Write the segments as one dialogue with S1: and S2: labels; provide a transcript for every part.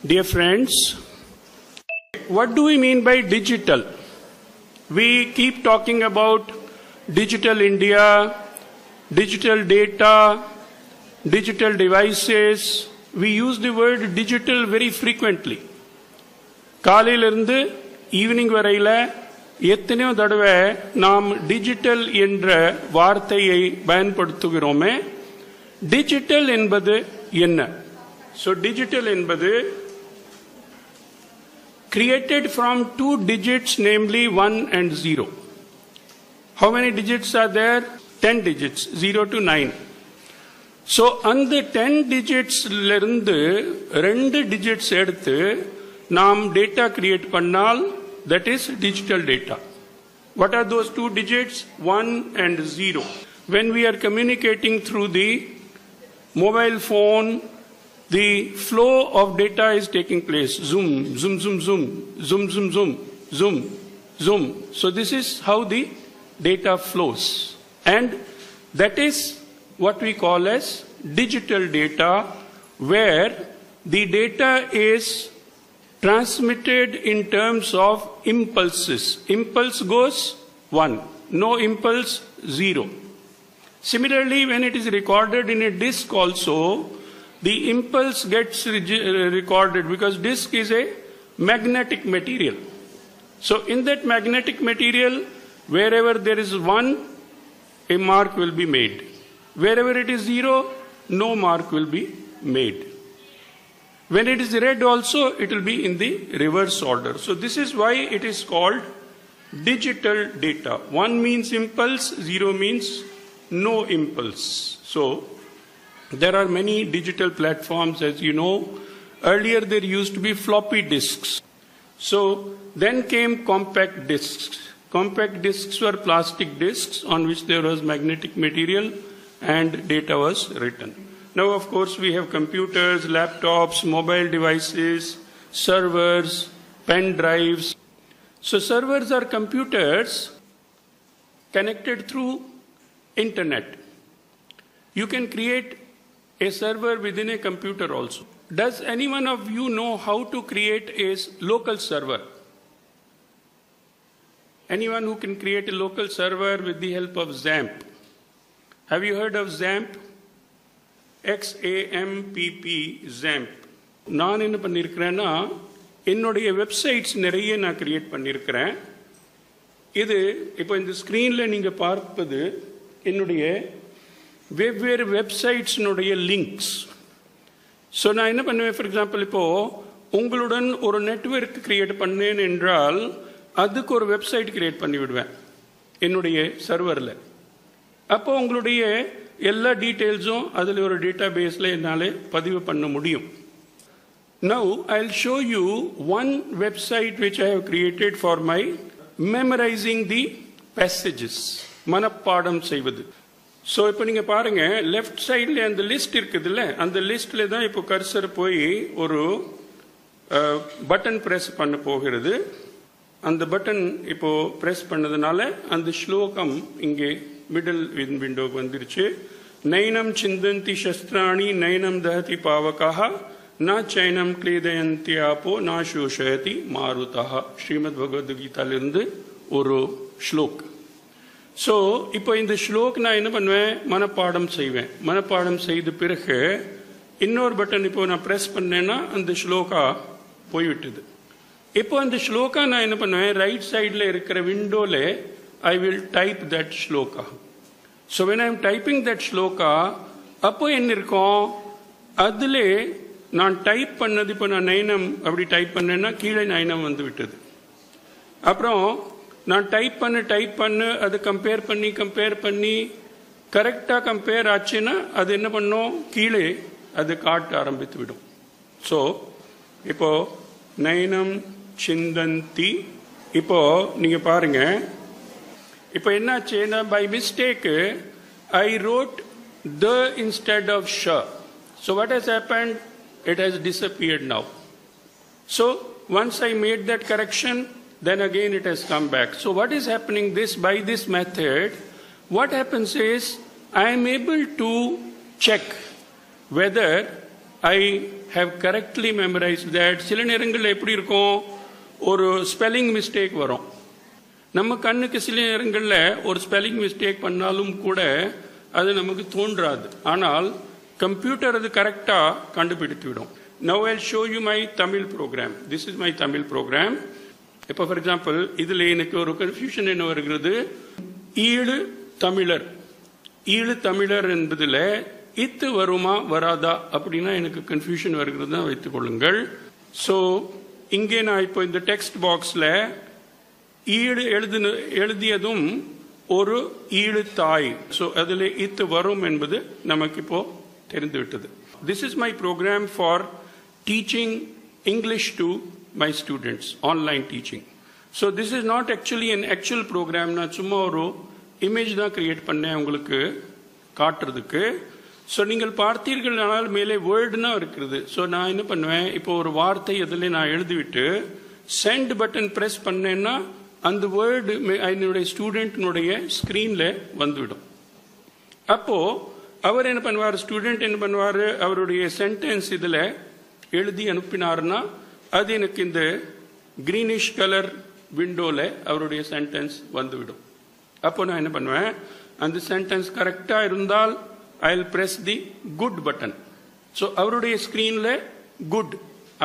S1: Dear friends, what do we mean by digital? We keep talking about digital India, digital data, digital devices. We use the word digital very frequently. காலையிலிருந்து evening வரையில எத்தனையோ தடவை நாம் digital என்ற வார்த்தையை பயன்படுத்துகிறோமே. Digital என்பது என்ன? So digital என்பது created from two digits, namely 1 and 0. How many digits are there? 10 digits, 0 to 9. So அந்த 10 digits லிருந்து 2 digits எடுத்து நாம் data create பண்ணால், that is digital data. What are those 2 digits? 1 and 0. When we are communicating through the mobile phone, the flow of data is taking place. Zoom, zoom, zoom, zoom, zoom, zoom, zoom, zoom, zoom. So this is how the data flows. And that is what we call as digital data, where the data is transmitted in terms of impulses. Impulse goes 1, no impulse 0. Similarly, when it is recorded in a disk also, the impulse gets recorded because disk is a magnetic material. So in that magnetic material, wherever there is 1, a mark will be made. Wherever it is 0, no mark will be made. When it is read also, it will be in the reverse order. So this is why it is called digital data. 1 means impulse, 0 means no impulse. So there are many digital platforms, as you know. Earlier there used to be floppy disks. So then came compact disks. Compact disks were plastic disks on which there was magnetic material and data was written. Now, of course, we have computers, laptops, mobile devices, servers, pen drives. So servers are computers connected through internet. You can create a server within a computer also. Does any one of you know how to create a local server? Anyone who can create a local server with the help of XAMPP? Have you heard of XAMPP? XAMPP, XAMPP. நான் என்ன பண்ணியிருக்கிறேன்னா, என்னுடைய websites நிறைய நான் create பண்ணியிருக்கிறேன். இது இப்போ இந்த ஸ்க்ரீனில் நீங்கள் பார்ப்பது என்னுடைய வெவ்வேறு வெப்சைட்ஸினுடைய லிங்க்ஸ். ஸோ நான் என்ன பண்ணுவேன், ஃபார் எக்ஸாம்பிள் இப்போது உங்களுடன் ஒரு நெட்வொர்க் கிரியேட் பண்ணேன் என்றால் அதுக்கு ஒரு வெப்சைட் கிரியேட் பண்ணி விடுவேன் என்னுடைய சர்வரில். அப்போ உங்களுடைய எல்லா டீட்டெயில்ஸும் அதில் ஒரு டேட்டா பேஸில் என்னால் பதிவு பண்ண முடியும். Now I'll show you one website which I have created for my memorizing the passages. மனப்பாடம் செய்வது. ஸோ இப்போ நீங்கள் பாருங்கள், லெஃப்ட் சைடில் அந்த லிஸ்ட் இருக்குதுல்ல, அந்த லிஸ்டில் தான் இப்போ கர்சர் போய் ஒரு பட்டன் ப்ரெஸ் பண்ண போகிறது. அந்த பட்டன் இப்போ ப்ரெஸ் பண்ணதுனால அந்த ஸ்லோகம் இங்கே மிடில் விண்டோக்கு வந்துருச்சு. நைனம் சிந்தந்தி சஸ்திராணி நைனம் தஹதி பாவகாஹ ந சைனம் கிளேதயந்தி ஆப்போ ந சோஷயதி மாருதா. ஸ்ரீமத் பகவத்கீதாலிருந்து ஒரு ஸ்லோக். ஸோ இப்போ இந்த ஸ்லோக் நான் என்ன பண்ணுவேன், மனப்பாடம் செய்வேன். மனப்பாடம் செய்த பிறகு இன்னொரு பட்டன் இப்போ நான் ப்ரெஸ் பண்ணேன்னா அந்த ஸ்லோகா போய்விட்டது. இப்போ அந்த ஸ்லோகா நான் என்ன பண்ணுவேன், ரைட் சைடில் இருக்கிற விண்டோவில் I will type that shloka. So when I am typing that shloka, அப்போ என்ன இருக்கும், அதில் நான் டைப் பண்ணது இப்போ நான் நைனம் அப்படி டைப் பண்ணேன்னா கீழே நைனம் வந்து விட்டது. அப்புறம் நான் டைப் பண்ண அது கம்பேர் பண்ணி கரெக்டாக கம்பேர் ஆச்சுன்னா அது என்ன பண்ணும், கீழே அது காட்ட ஆரம்பித்து விடும். ஸோ இப்போ நைனம் சிந்தந்தி, இப்போ நீங்கள் பாருங்கள், இப்போ என்னாச்சுன்னா by mistake I wrote the instead of sh. So what has happened, it has disappeared now. So once I made that correction, then again it has come back. So what is happening by this method, what happens is I am able to check whether I have correctly memorized that. சில நேரங்களில் எப்படி இருக்கும், ஒரு spelling mistake வரும். நம்ம கண்ணுக்கு சில நேரங்களில் ஒரு ஸ்பெல்லிங் மிஸ்டேக் பண்ணாலும் கூட அது நமக்கு தோன்றாது. ஆனால் கம்ப்யூட்டர் அது கரெக்டாக கண்டுபிடித்துவிடும். Now I'll show you my Tamil program. This is my Tamil program. இப்போ ஃபார் எக்ஸாம்பிள் இதில் எனக்கு ஒரு கன்ஃபியூஷன் என்ன வருகிறது, ஈழு தமிழர் என்பதில் இத்து வருமா வராதா அப்படின்னா எனக்கு கன்ஃபியூஷன் வருகிறது தான் வைத்துக் கொள்ளுங்கள். ஸோ இங்கே நான் இப்போ இந்த டெக்ஸ்ட் பாக்ஸில் ஈழு எழுதியதும் ஒரு ஈழு தாய், ஸோ அதில் இத்து வரும் என்பது நமக்கு இப்போ தெரிந்துவிட்டது. This is my program for teaching English to my students, online teaching. So this is not actually an actual program. நான் சும்மா ஒரு இமேஜ் தான் கிரியேட் பண்ணேன் உங்களுக்கு காட்டுறதுக்கு. ஸோ நீங்கள் பார்த்தீர்கள் ஆனால் மேலே வேர்டுனா இருக்கிறது. ஸோ நான் என்ன பண்ணுவேன், இப்போ ஒரு வார்த்தை அதில் நான் எழுதிவிட்டு சென்ட் பட்டன் ப்ரெஸ் பண்ணேன்னா அந்த வேர்டு என்னுடைய ஸ்டூடெண்ட்னுடைய ஸ்க்ரீனில் வந்துவிடும். அப்போது அவர் என்ன பண்ணுவார், ஸ்டூடெண்ட் என்ன பண்ணுவார், அவருடைய சென்டென்ஸ் இதில் எழுதி அனுப்பினார்னா அது எனக்கு இந்த கிரீனிஷ் கலர் விண்டோவில் அவருடைய சென்டென்ஸ் வந்துவிடும். அப்போ நான் என்ன பண்ணுவேன், அந்த சென்டென்ஸ் கரெக்டாக இருந்தால் I will press the good button. So அவருடைய ஸ்க்ரீனில் குட்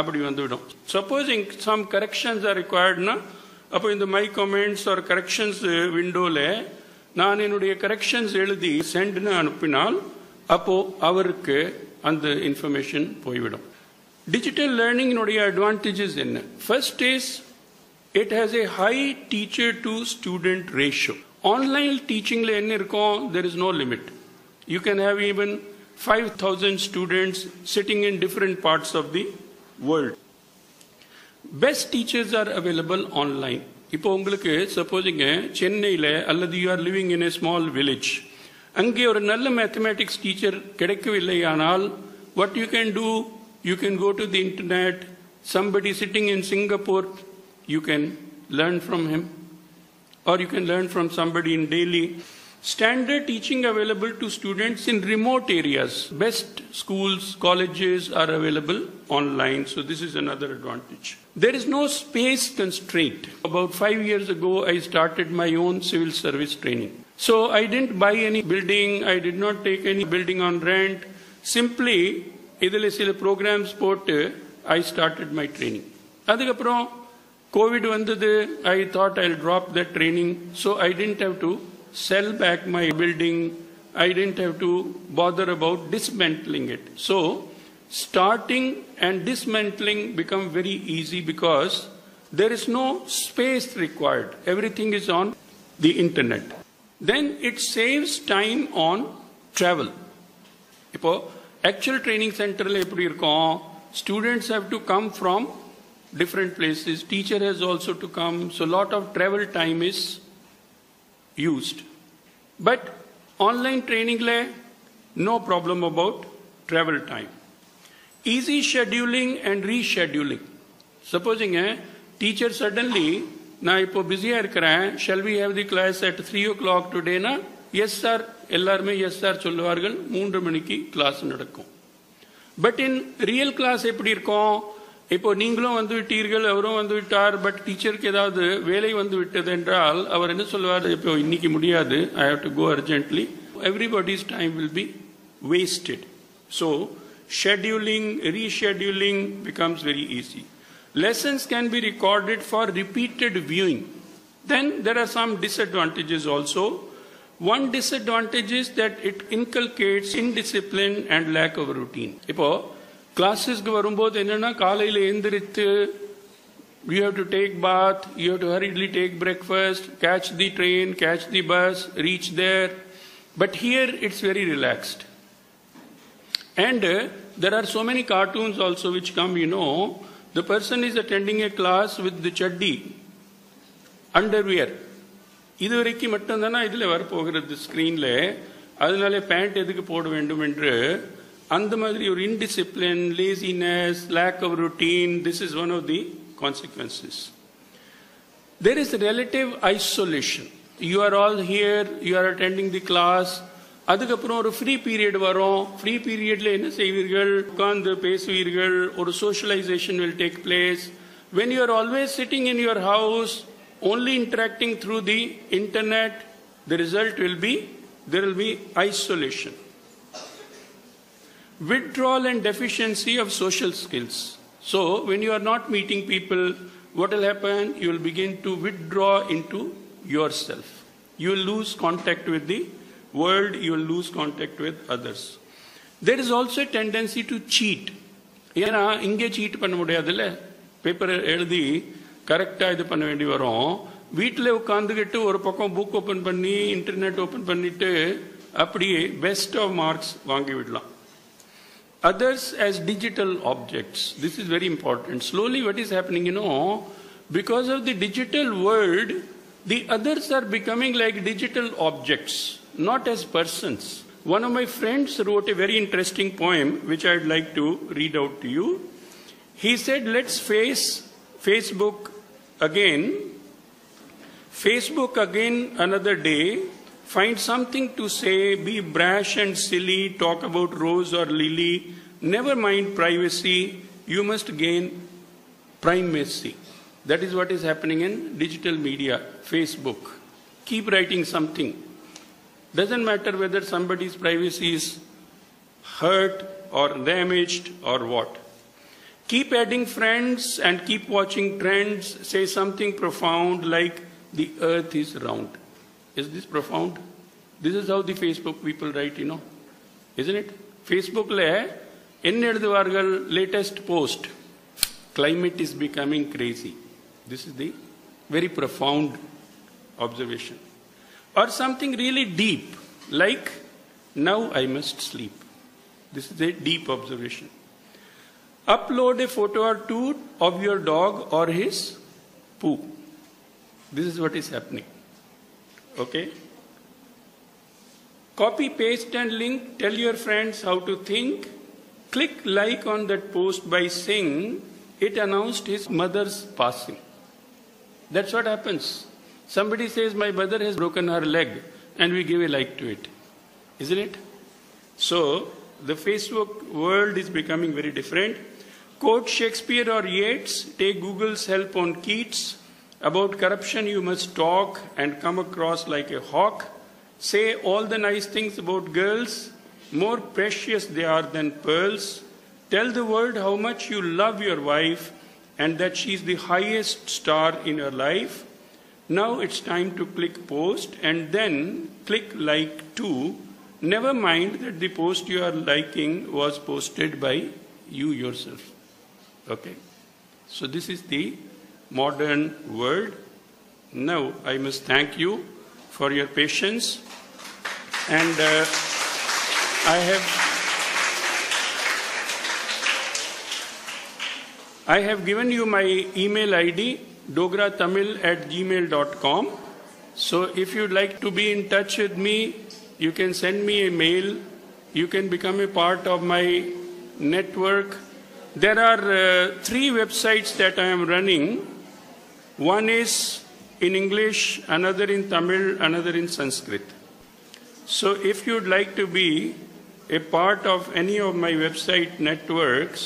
S1: அப்படி வந்துவிடும். சப்போஸிங் சம் கரெக்ஷன்ஸ் ஆர் ரிக்வயர்ட்னா அப்போ இந்த மை கமெண்ட்ஸ் ஆர் கரெக்ஷன்ஸ் விண்டோவில் நான் என்னுடைய கரெக்ஷன்ஸ் எழுதி சென்ட்னு அனுப்பினால் அப்போ அவருக்கு அந்த இன்ஃபர்மேஷன் போய்விடும். டிஜிட்டல் லேர்னிங்கினுடைய அட்வான்டேஜஸ் என்ன? First is it has a high teacher to student ratio. Online டீச்சிங்ல என்ன இருக்கும், there is no limit. You can have even 5,000 students sitting in different parts of the world. Best teachers are available online. இப்போ உங்களுக்கு சப்போஸிங்க சென்னையில் அல்லது you are living in a small village, அங்கே ஒரு நல்ல மேத்தமேட்டிக்ஸ் டீச்சர் கிடைக்கவில்லை ஆனால் what you can do, you can go to the internet. somebody sitting in Singapore, you can learn from him, or you can learn from somebody in Delhi. Standard teaching available to students in remote areas. Best schools, colleges are available online. So this is another advantage. There is no space constraint. About 5 years ago, I started my own civil service training. So I didn't buy any building. I did not take any building on rent. Simply, idile sila programs potu, I started my training. Adukaprom COVID vandadu, I thought I'll drop that training. So I didn't have to sell back my building. I didn't have to bother about dismantling it. So starting and dismantling become very easy because there is no space required. Everything is on the internet. Then it saves time on travel. Ipo actual training center la eppadi irukom, students have to come from different places, teacher has also to come, so lot of travel time is used. But online training le no problem about travel time. Easy scheduling and rescheduling. Supposing a teacher suddenly na ipo busy irukren, shall we have the class at 3 o'clock today na? Yes sir, ellarume yes sir solluvargal, 3 manikku class nadakkum. But in real class eppadi irukom, இப்போ நீங்களும் வந்து விட்டீர்கள், அவரும் வந்து விட்டார், but டீச்சருக்கு ஏதாவது வேலை வந்து விட்டது என்றால் அவர் என்ன சொல்லுவார், இப்போ இன்னைக்கு முடியாது, I have to go urgently. Everybody's time will be wasted. So scheduling, rescheduling becomes very easy. Lessons can be recorded for repeated viewing. Then there are some disadvantages also. One disadvantage is that it inculcates indiscipline and lack of routine. இப்போ கிளாஸஸ்க்கு வரும்போது என்னன்னா, காலையில் எழுந்திரித்து you have to take bath, you have to hurriedly take breakfast, catch the train, catch the bus, reach there. But here it's very relaxed. And there are so many cartoons also which come, you know, the person is attending a class with the chaddi, underwear. இது வரைக்கும் மட்டும்தானா இதில் வரப்போகிறது ஸ்க்ரீனில், அதனால pant எதுக்கு போட வேண்டும் என்று அந்த மாதிரி ஒரு indiscipline, laziness, lack of routine, this is one of the consequences. There is relative isolation. You are all here, you are attending the class, அதுக்கப்புறம் ஒரு ஃப்ரீ பீரியட் வரும். ஃப்ரீ பீரியட்ல என்ன செய்வீர்கள்? உட்கார்ந்து பேசுவீர்கள். ஒரு socialization will take place. When you are always sitting in your house, only interacting through the internet, the result will be, there will be isolation. Withdrawal and deficiency of social skills. So, when you are not meeting people, what will happen? You will begin to withdraw into yourself. You will lose contact with the world, you will lose contact with others. There is also a tendency to cheat. ஏன்னா இங்கே seat பண்ண முடியாதுல்ல, paper எழுதி கரெக்டாக இது பண்ண வேண்டி வரும். வீட்டில் உட்காந்துக்கிட்டு ஒரு பக்கம் புக் ஓப்பன் பண்ணி இன்டர்நெட் ஓப்பன் பண்ணிட்டு அப்படியே பெஸ்ட் ஆஃப் மார்க்ஸ் வாங்கி விடலாம். Others as digital objects. This is very important. Slowly what is happening, because of the digital world, the others are becoming like digital objects, not as persons. One of my friends wrote a very interesting poem, which I'd like to read out to you. He said, let's face Facebook again another day, find something to say, be brash and silly, talk about Rose or Lily, never mind privacy, you must gain primacy. That is what is happening in digital media, Facebook. Keep writing something. Doesn't matter whether somebody's privacy is hurt or damaged or what. Keep adding friends and keep watching trends. Say something profound like the earth is round. Is this profound? This is how the Facebook people write, Isn't it? Facebook le enna eduduvargal latest post. Climate is becoming crazy. This is the very profound observation. Or something really deep, like, now I must sleep. This is a deep observation. Upload a photo or two of your dog or his poo. This is what is happening. Okay? Copy, paste and link. Tell your friends how to think. Click like on that post by saying it announced his mother's passing. That's what happens. Somebody says, my mother has broken her leg, and we give a like to it. Isn't it? So, the Facebook world is becoming very different. Quote Shakespeare or Yeats, take Google's help on Keats. About corruption you must talk and come across like a hawk. Say all the nice things about girls, more precious they are than pearls. Tell the world how much you love your wife and that she is the highest star in your life. Now it's time to click post and then click like too. Never mind that the post you are liking was posted by you yourself. Okay? So this is the modern world. Now I must thank you for your patience, and I have given you my email ID, dogratamil@gmail.com. So if you'd like to be in touch with me, you can send me a mail. You can become a part of my network. There are 3 websites that I am running. One is in English, another in Tamil, another in Sanskrit. So if you'd like to be a part of any of my website networks,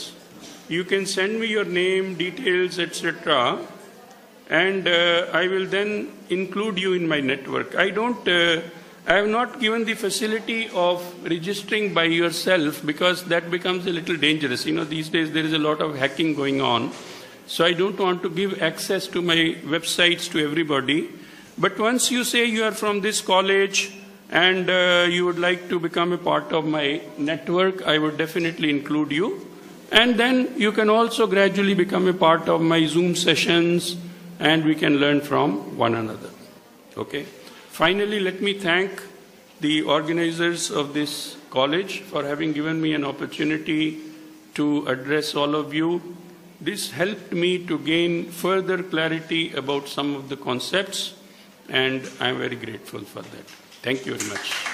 S1: you can send me your name, details, etc. And I will then include you in my network. I have not given the facility of registering by yourself because that becomes a little dangerous. These days there is a lot of hacking going on. So I don't want to give access to my websites to everybody. But once you say you are from this college and you would like to become a part of my network, I would definitely include you. And then you can also gradually become a part of my Zoom sessions and we can learn from one another. Okay? Finally, let me thank the organizers of this college for having given me an opportunity to address all of you. This helped me to gain further clarity about some of the concepts, and I'm very grateful for that. Thank you very much.